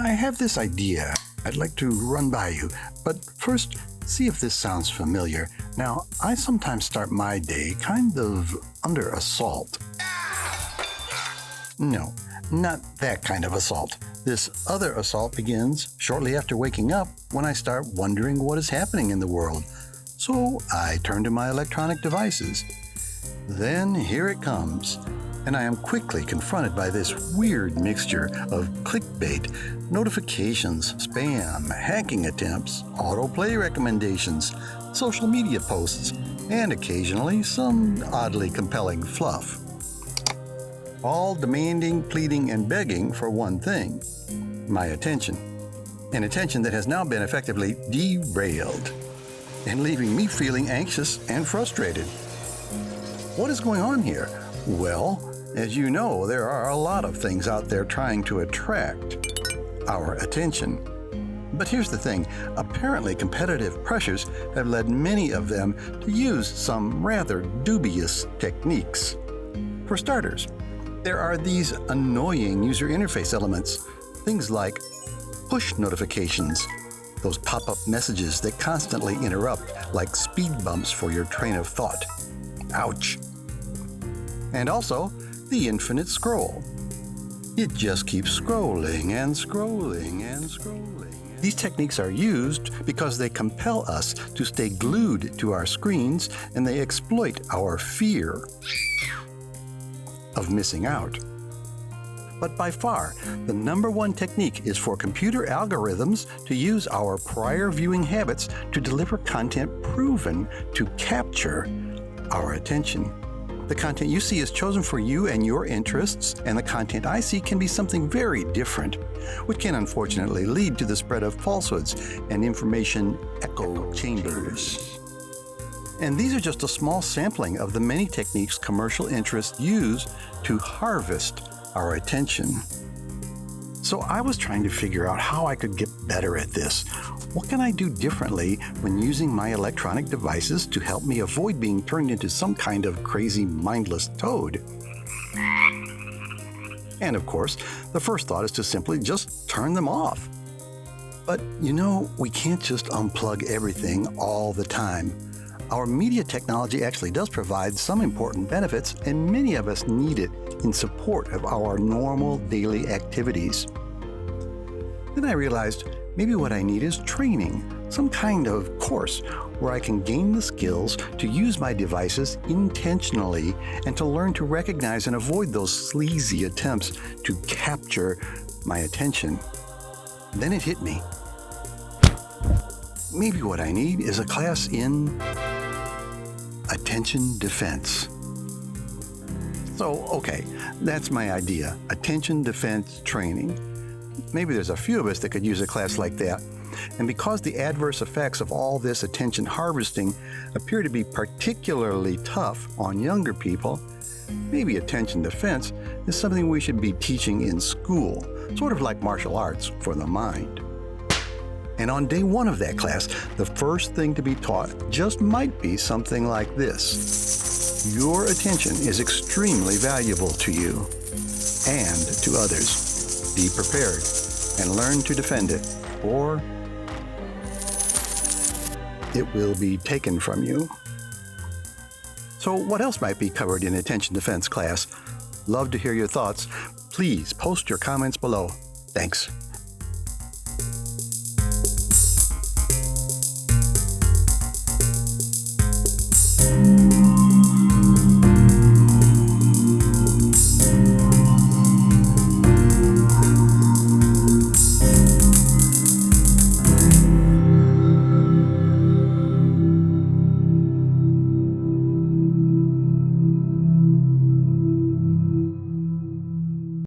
I have this idea I'd like to run by you, but first, see if this sounds familiar. Now, I sometimes start my day kind of under assault. No, not that kind of assault. This other assault begins shortly after waking up when I start wondering what is happening in the world. So I turn to my electronic devices. Then here it comes, and I am quickly confronted by this weird mixture of clickbait, notifications, spam, hacking attempts, autoplay recommendations, social media posts, and occasionally some oddly compelling fluff. All demanding, pleading, and begging for one thing: my attention. An attention that has now been effectively derailed and leaving me feeling anxious and frustrated. What is going on here? Well, as you know, there are a lot of things out there trying to attract our attention. But here's the thing, apparently competitive pressures have led many of them to use some rather dubious techniques. For starters, there are these annoying user interface elements, things like push notifications, those pop-up messages that constantly interrupt like speed bumps for your train of thought. Ouch. And also, the infinite scroll. It just keeps scrolling and scrolling and scrolling. These techniques are used because they compel us to stay glued to our screens, and they exploit our fear of missing out. But by far, the number one technique is for computer algorithms to use our prior viewing habits to deliver content proven to capture our attention. The content you see is chosen for you and your interests, and the content I see can be something very different, which can unfortunately lead to the spread of falsehoods and information echo chambers. And these are just a small sampling of the many techniques commercial interests use to harvest our attention. So I was trying to figure out how I could get better at this. What can I do differently when using my electronic devices to help me avoid being turned into some kind of crazy, mindless toad? And of course, the first thought is to simply just turn them off. But we can't just unplug everything all the time. Our media technology actually does provide some important benefits, and many of us need it in support of our normal daily activities. Then I realized maybe what I need is training, some kind of course where I can gain the skills to use my devices intentionally and to learn to recognize and avoid those sleazy attempts to capture my attention. Then it hit me. Maybe what I need is a class in attention defense. So, okay, that's my idea, attention defense training. Maybe there's a few of us that could use a class like that. And because the adverse effects of all this attention harvesting appear to be particularly tough on younger people, maybe attention defense is something we should be teaching in school, sort of like martial arts for the mind. And on day one of that class, the first thing to be taught just might be something like this. Your attention is extremely valuable to you and to others. Be prepared and learn to defend it, or it will be taken from you. So what else might be covered in attention defense class? Love to hear your thoughts. Please post your comments below. Thanks.